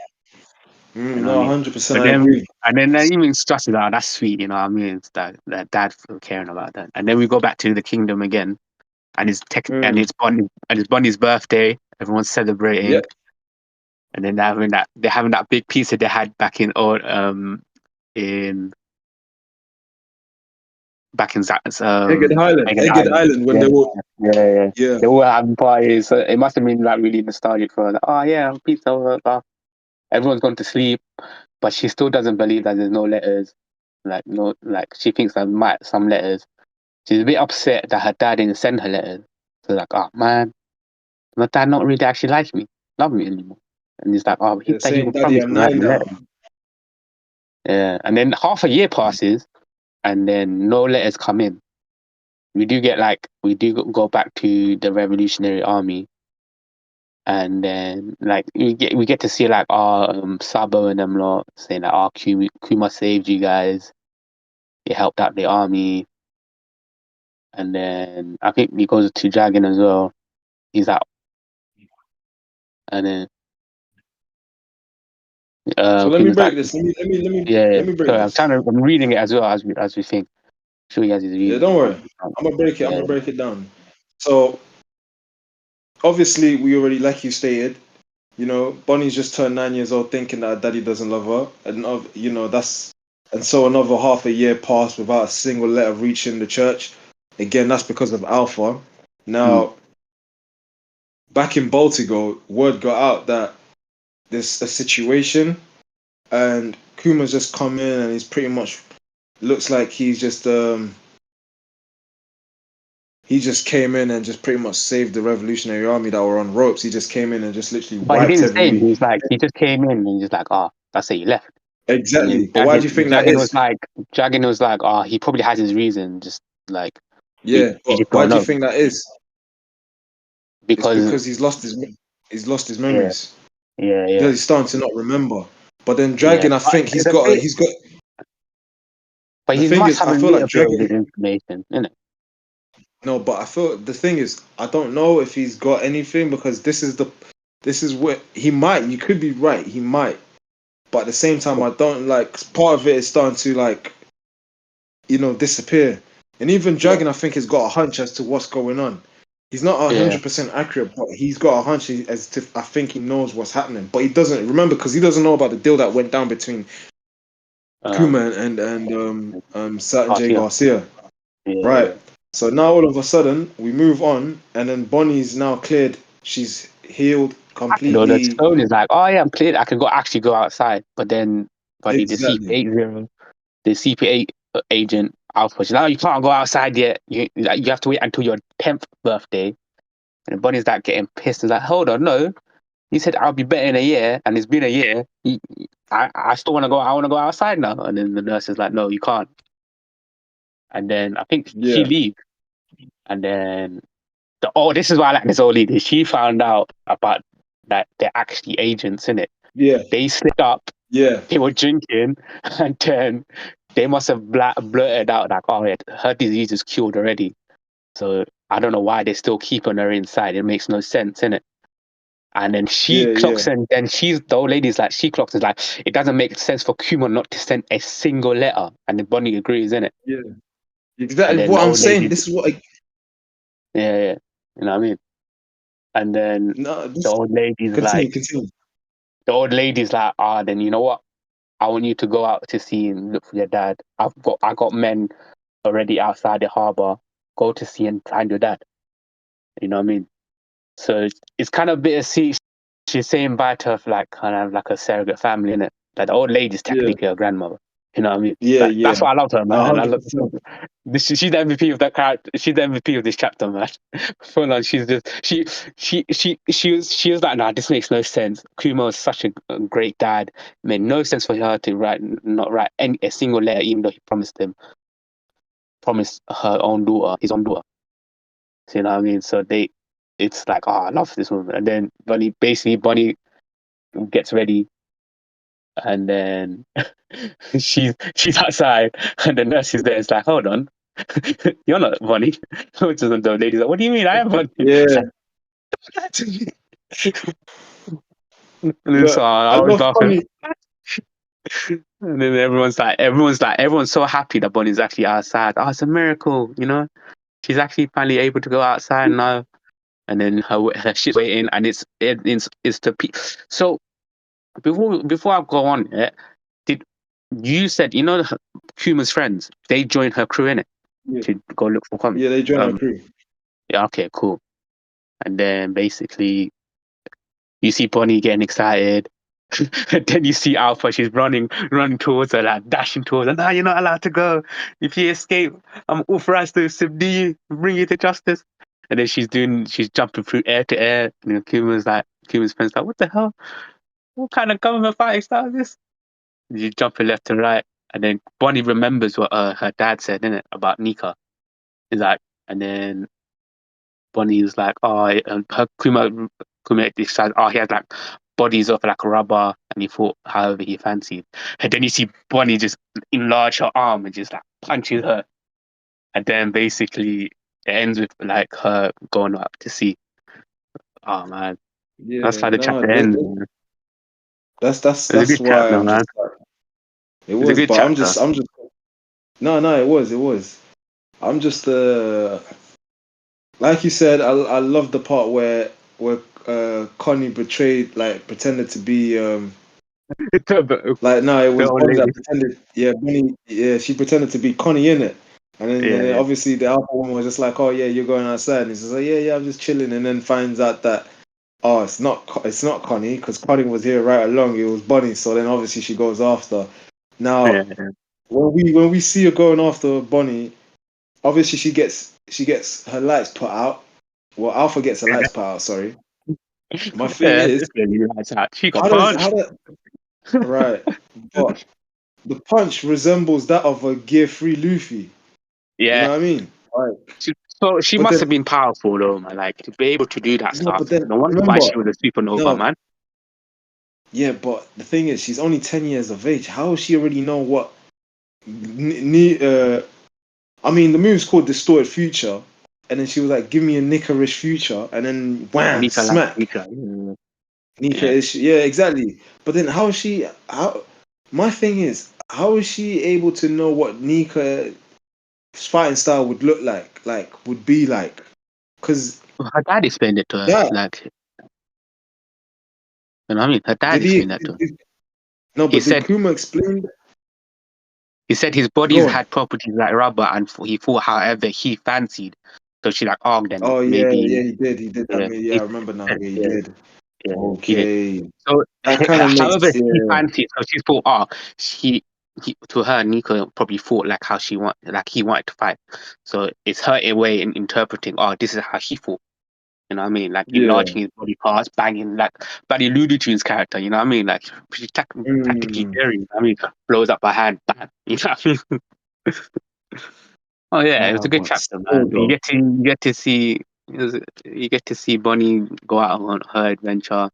You know what I No, mean? 100%, But I then, agree. and then that even stresses out. That's sweet, you know what I mean? It's that dad for caring about that. And then we go back to the kingdom again, and Mm. it's Bonnie's birthday. Everyone's celebrating, Yeah. and then they're having that big pizza they had in back in Zach's Egged Egged Island. Island when Yeah, they were, yeah, yeah. yeah, They were having parties. So it must have been like really nostalgic for her. Like, oh yeah, pizza. Blah, blah, blah. Everyone's gone to sleep, but she still doesn't believe that there's no letters. Like no, like she thinks there might some letters. She's a bit upset that her dad didn't send her letters. So like, oh man, my dad not really actually like me, love me anymore. And he's like, oh, yeah, he saying, would Daddy, promise I'm to write nine me now. letters. Yeah, and then half a year passes, and then no letters come in. We do go back to the Revolutionary Army, and then like we get to see like our Sabo and them lot saying that our Kuma saved you guys. He helped out the army, and then I think he goes to Dragon as well. He's out, and then So let me Kuma's like, break this. yeah. Let me break Sorry, this. I'm reading it as well as we think. Sure, he has his Yeah, reasons. don't worry. I'm gonna break it. I'm Yeah, gonna break it down. So obviously, we already, like you stated, Bonnie's just turned 9 years old, thinking that her daddy doesn't love her, and and so another half a year passed without a single letter reaching the church. Again, that's because of Alpha. mm. Now, back in Baltigo, word got out that there's a situation, and Kuma's just come in, and he's pretty much looks like he just came in and just pretty much saved the Revolutionary Army that were on ropes. He just came in and just literally But he wiped didn't say. He every. was like, he just came in and just like, oh, that's it, he left. And Exactly. then But why do you think that is? Dragon was like, oh, he probably has his reason. Just like Yeah, he but just why don't do you know think that is? It's because because he's lost his yeah, memories. yeah, yeah, He's starting to not remember. But then yeah. Dragon, I But think there's a bit, he's got. but The he thing must is, have I a feel like little bit of Dragon. the information, innit? No, but I feel the thing is, I don't know if he's got anything because this is what he might. You could be right. He might, but at the same time, I don't like. Part of it is starting to like disappear. And even Yeah, Dragon, I think, has got a hunch as to what's going on. He's not yeah, 100% accurate, but he's got a hunch as to I think he knows what's happening, but he doesn't remember because he doesn't know about the deal that went down between um, Kuma and Satin J Garcia. Garcia. Yeah, Right. yeah. So now all of a sudden we move on, and then Bonnie's now cleared. She's healed Though the completely. stone is like, oh yeah, I'm clear. I can actually go outside, but then, the Exactly. CP80, the CP8 agent Alpha, she's like, oh, you can't go outside yet. You have to wait until your 10th birthday. And Bonnie's like getting pissed. He's like, hold on, no. He said I'll be better in a year, and it's been a year. I still want to go. I want to go outside now. And then the nurse is like, no, you can't. And then I think she Yeah. leaves. And then this is why I like this old lady. She found out about that they're actually agents in it. Yeah. They slipped up. Yeah. They were drinking, and then they must have blurted out like, "Oh, yeah, her disease is cured already." So I don't know why they're still keeping her inside. It makes no sense, innit? And then she Yeah. Yeah. clocks, and then the old lady's like, she clocks is like, it doesn't make sense for Kuma not to send a single letter. And then Bonnie agrees, innit? Yeah. And Exactly then the what I'm old saying. lady, This is what I. yeah, yeah, you know what I mean? And then No. the This. old lady's Continue. like, Continue. ah, then you know what? I want you to go out to sea and look for your dad. I got men already outside the harbor. Go to sea and find your dad. You know what I mean? So it's kind of bittersweet. She's saying bye to her, like kind of like a surrogate family, innit? Like the old lady's Yeah. technically her grandmother. You know what I mean? Yeah. Like Yeah. that's why I loved her, No. man. And I love 100%. she's the MVP of that character. She's the MVP of this chapter, man. Full on, she's just she was like, nah, this makes no sense. Kuma was such a great dad. It made no sense for her to not write a single letter, even though he promised promised her own daughter, his own daughter. So, you know what I mean? So it's like, oh, I love this woman. And then Bonnie gets ready, and then she's outside, and the nurse is there. It's like, hold on, you're not Bonnie. Which is the lady's like, what do you mean? I am Bonnie. It's Yeah, like, "Lie to me." And then so but I I was love laughing. Connie. And then everyone's so happy that Bonnie's actually outside. Oh, it's a miracle, you know. She's actually finally able to go outside now. And then her shit's waiting, and it's the so before I go on, did you said Kuma's friends, they joined her crew in it Yeah, to go look for Kwame. yeah, they join our crew. Yeah, okay, cool. And then basically you see Bonnie getting excited. And then you see Alpha, she's running towards her, like dashing towards her. No, you're not allowed to go. If you escape, I'm authorized to subdue you, bring you to justice. And then she's jumping through air to air. And then Kuma's friends like, what the hell? What kind of government fighting style is this? And she's jumping left to right. And then Bonnie remembers what her dad said, innit, about Nika. He's like, and then Bonnie was like, oh, her Kuma decides, oh, he has like bodies of like rubber, and he thought however he fancied. And then you see Bonnie just enlarge her arm and just like punches her. And then basically it ends with like her going up to sea. Oh man, that's Yeah, how the no, chapter ends, man. It was a that's good why chapter, I'm man. just like, it It was a was, good but chapter. I'm just, no, it was. I'm just, like you said, I love the part where Connie betrayed, like pretended to be, The like no, it was old Bonnie that lady. pretended, yeah, Bonnie, yeah, she pretended to be Connie in it, Yeah, and then yeah. obviously the other woman was just like, oh yeah, you're going outside, and he says, oh yeah, I'm just chilling, and then finds out that oh, it's not Connie because Connie was here right along. It was Bonnie. So then obviously she goes after. Now Yeah, yeah. when we see her going after Bonnie, obviously she gets her lights put out. Well, Alpha gets her lights put out. Sorry. My thing Yeah, is, this lady lights out. She got how punched. does right? But the punch resembles that of a Gear 3 Luffy. You Yeah. know what I mean? Right. So she But must then have been powerful though, man. Like to be able to do that no, but stuff. then No wonder why remember she was a supernova, no. man. Yeah, but the thing is, she's only 10 years of age. How does she already know what? I mean, the move's called Distorted Future, and then she was like, "Give me a nickerish future," and then wham, Nika like smack. Nika. Yeah. Nika Yeah. is yeah, exactly. But then how is she? How? My thing is, how is she able to know what Nika's fighting style would look like would be like? Because Her dad explained it to her. that Like, you know what I mean? Her dad did he? explained that to her. No, He but did said Kuma explain? he said his body's Go on. had properties like rubber, and he thought however he fancied. So she like, oh, then Oh yeah, maybe yeah, he did. He did that. yeah, Yeah, I remember now. Yeah, he yeah, did. yeah, he did. Okay, So that kind of makes however he yeah, fancied, so she thought, oh, to her, Nico probably thought like how like he wanted to fight. So it's her way in interpreting, oh, this is how he thought. You know what I mean? Like yeah. enlarging his body parts, banging like Buddy Looney Tunes character. You know what I mean? Like she's tactically Mm. daring. I mean, blows up her hand, bam. You know what I mean? Oh yeah, it was Nah, a good but chapter, still man. though. You get to see you get to see Bonnie go out on her adventure.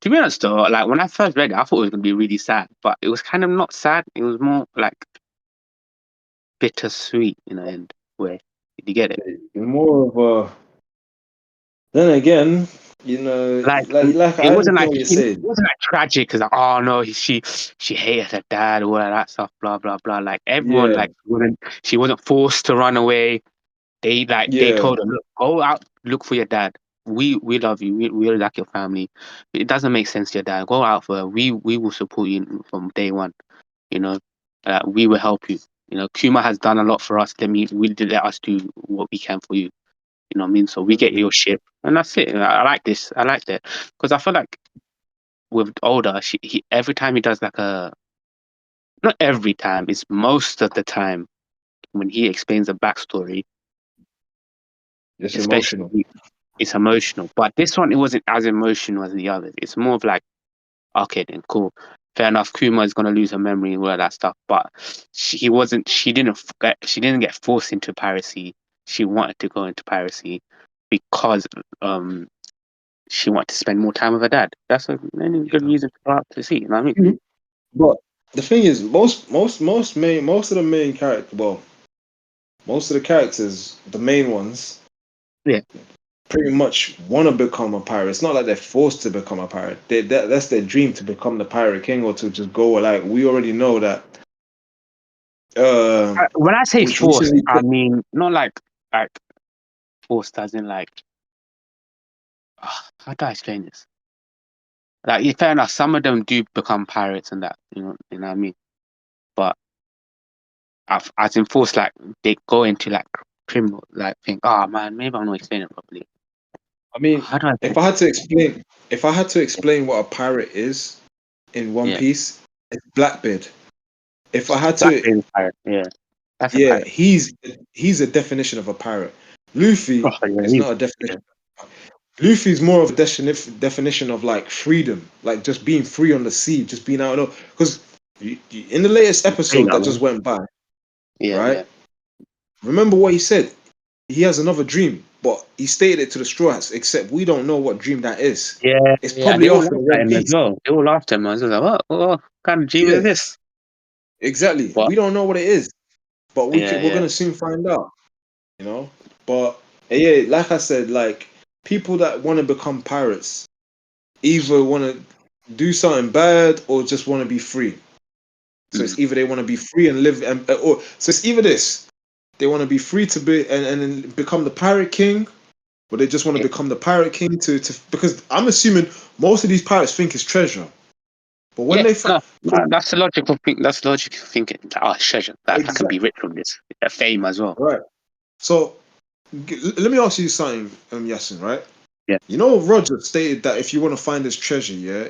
To be honest though, like when I first read it, I thought it was gonna be really sad, but it was kind of not sad. It was more like bittersweet in the end way. Did you get it? More of a. Then again, Like like it I wasn't understand like what you're saying. tragic because like, oh no, she hated her dad, all of that stuff, blah blah blah. Like everyone Yeah, like wasn't she wasn't forced to run away. They yeah, told her, look, go out, look for your dad. We love you. We like your family. It doesn't make sense to your dad. Go out for her. We will support you from day one. You know, we will help you. You know, Kuma has done a lot for us. Let us do what we can for you. You know what I mean? So we get mm, your ship, and that's it. I like this. I like that because I feel like with Older, every time he does like not every time, it's most of the time when he explains a backstory, it's emotional. especially it's emotional. But this one, it wasn't as emotional as the others. It's more of like, okay, then cool. fair enough, Kuma is gonna lose her memory and all that stuff, but she didn't get forced into piracy. She wanted to go into piracy because she wanted to spend more time with her dad. That's a any good Yeah. reason for her to see. You know what I mean? Mhm. But the thing is, most of the main character, well, most of the characters, the main ones, Yeah. pretty much want to become a pirate. It's not like they're forced to become a pirate. That's their dream, to become the pirate king, or to just go. Like, we already know that. When I say Which forced, recently, I mean not like forced as in like how do I explain this? Like, yeah, fair enough, some of them do become pirates and that, you know what I mean. But as in forced, like they go into like criminal, like think, oh man, maybe I'm not explaining it properly. I mean, How do I say? if I had to explain what a pirate is in One Yeah, Piece, it's Blackbeard. If I had to, Blackbeard is a pirate. Yeah, that's a yeah, pirate. he's a definition of a pirate. Luffy Oh yeah, is not a yeah, definition. Luffy's more of a definition of like freedom, like just being free on the sea, just being out. Because in the latest free episode now, that just man. went by, Yeah, right? yeah, Remember what he said? He has another dream, but he stated it to the Straw Hats, except we don't know what dream that is. yeah, It's yeah. And they probably all after the laughed at One him as Piece. well. They all laughed at him. I was like, what kind of dream is Yeah, this? exactly. But We don't know what it is, but yeah, we're yeah, gonna soon find out, you know. But yeah, like I said, like people that want to become pirates either want to do something bad or just want to be free. So mm, it's either they want to be free and live, or so it's either this, they want to be free to be and then become the pirate king, or they just want to yeah, become the pirate king to because I'm assuming most of these pirates think it's treasure, but when yeah. they find, No, no, that's the logical thing. That's the logical thinking. Like, oh, treasure. That I can be exactly rich from this. Fame as well. right. So let me ask you something, Yasin, right? Yeah, You know, Roger stated that if you want to find this treasure, yeah,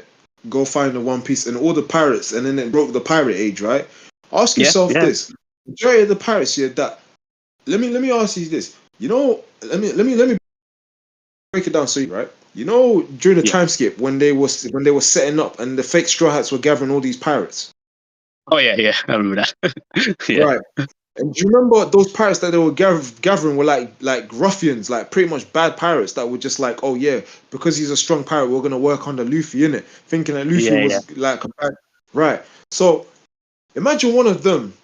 go find the One Piece and all the pirates, and then it broke the pirate age, right? Ask yeah, yourself yeah, this: majority of the pirates, yeah, that let me ask you this. You know, let me break it down so you right. You know, during the yeah. time skip when they were setting up and the fake Straw Hats were gathering all these pirates, Oh yeah, yeah. I remember that. Yeah, right? And do you remember those pirates that they were gathering were like ruffians, like pretty much bad pirates that were just like, oh yeah, because he's a strong pirate, we're gonna work under Luffy in it, thinking that Luffy yeah, yeah. was like a bad, right? So imagine one of them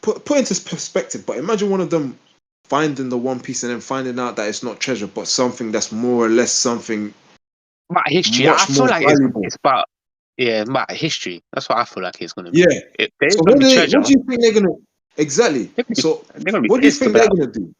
put into perspective, but imagine one of them finding the One Piece and then finding out that it's not treasure, but something that's more or less something About history, I much feel more like valuable. it's about yeah, it's about history. That's what I feel like it's gonna be. Yeah. There is So gonna be treasure. what do you think they're gonna exactly? So They're gonna be what do you pissed think they're about. gonna do?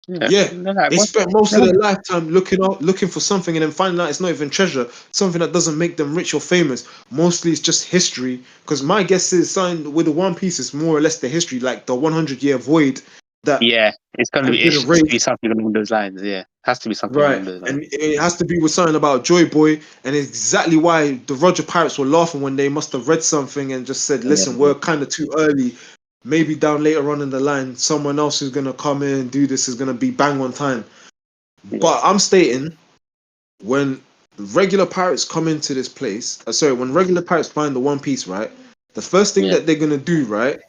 Yeah, Yeah, they're like they what? spent most They're of their gonna, lifetime looking for something, and then finding out it's not even treasure, something that doesn't make them rich or famous. Mostly, it's just history. Because my guess is, something with the One Piece is more or less the history, like the 100-year void that yeah, it's gonna has be been be erased. something along those lines. Yeah, has to be something Right, along those lines. and it has to be with something about Joy Boy, and it's exactly why the Roger Pirates were laughing when they must have read something and just said, Yeah, "Listen, we're kind of too early. Maybe down later on in the line, someone else who's gonna come in and do this is gonna be bang on time." yeah, But I'm stating, when regular pirates come into this place, sorry, when regular pirates find the One Piece, right? The first thing yeah. that they're gonna do, right,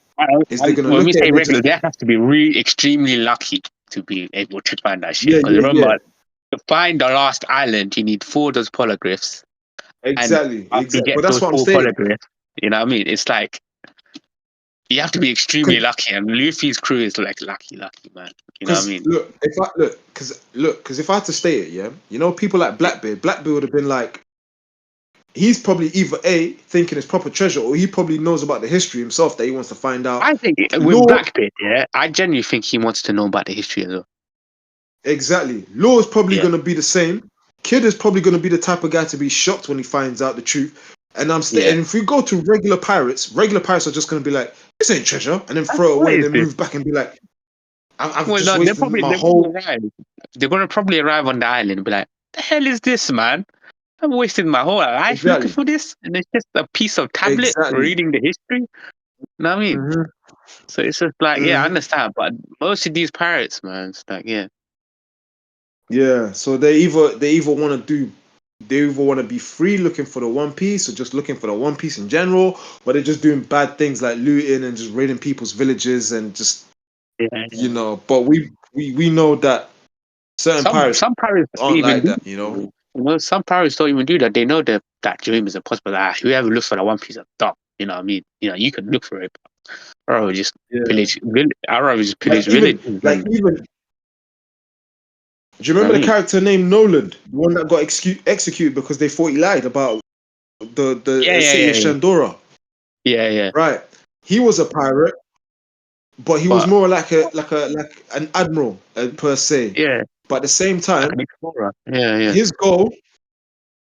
is they're And gonna when look we at say it. They regular, just they have to be really extremely lucky to be able to find that shit. yeah, Because yeah, yeah, remember, to find the last island, you need four of those polygriffs, and exactly, after you exactly. But get that's those what I'm four stating. polygriffs, you know what I mean? It's like you have to be extremely lucky, and Luffy's crew is like lucky, man. You know what I Because mean? because if I had to state it, yeah, you know, people like Blackbeard would have been like, he's probably either A, thinking it's proper treasure, or he probably knows about the history himself that he wants to find out. I think with Law, Blackbeard, yeah, I genuinely think he wants to know about the history as well. exactly. Law is probably Yeah, going to be the same. Kid is probably going to be the type of guy to be shocked when he finds out the truth. And yeah. and if we go to regular pirates are just going to be like, this ain't treasure, and then throw it What away and is then this? move back and be like, I've Well, just no, wasted my whole they're gonna probably arrive on the island and be like, "The hell is this, man? I'm wasting my whole life looking exactly, for this, and it's just a piece of tablet exactly. reading the history." You know what I mean? Hmm. So it's just like, yeah, I Hmm. understand, but most of these pirates, man, it's like, yeah, Yeah, so they either want to do they either want to be free looking for the One Piece or just looking for the One Piece in general, but they're just doing bad things like looting and just raiding people's villages and just Yeah. But we know that certain pirates Some pirates aren't even like do. that. You know, some pirates don't even do that. They know that dream is impossible. Like, whoever looks for that one piece of dumb, you know what I mean? You know, you can look for it, or just Yeah. pillage. Or rather just Like pillage even villages. like And, even do you you know remember what I the mean? character named Noland, the one that got executed because they thought he lied about Yeah, the yeah, city yeah, of yeah, Shandora? yeah, yeah. Right. He was a pirate, but he was But more like an admiral per se. yeah, But at the same like time, an explorer. Yeah, yeah, his goal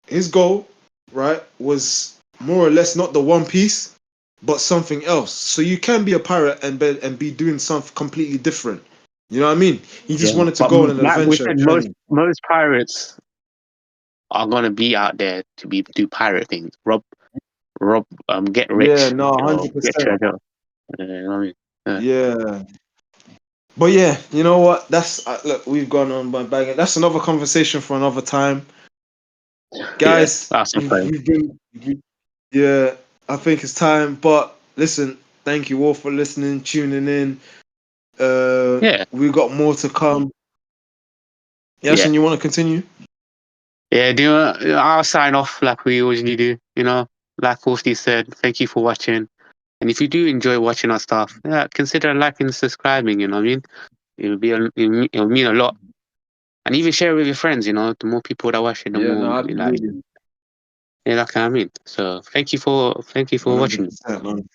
his goal, right, was more or less not the One Piece, but something else. So you can be a pirate and be doing something completely different. You know what I mean? He yeah. just wanted to But go on an like we adventure, a said, journey. most pirates are gonna be out there to do pirate things, get Yeah, rich no, or get 100%. treasure. You know what I mean? Yeah. But yeah, you know what? That's look, we've gone on by banging. That's another conversation for another time, Yeah, guys. that's okay. Yeah. I think it's time. But listen, thank you all for listening, tuning in. Yeah, We've got more to come. yeah, Yasin, you want to continue? yeah. I'll sign off like we usually do. You know, like Horsley said, thank you for watching. And if you do enjoy watching our stuff, yeah, consider liking and subscribing. You know what I mean? It'll mean a lot. And even share it with your friends. You know, the more people that watch it, the Yeah, more no, like, absolutely. yeah, that's what I mean. So thank you for watching. 100%, man.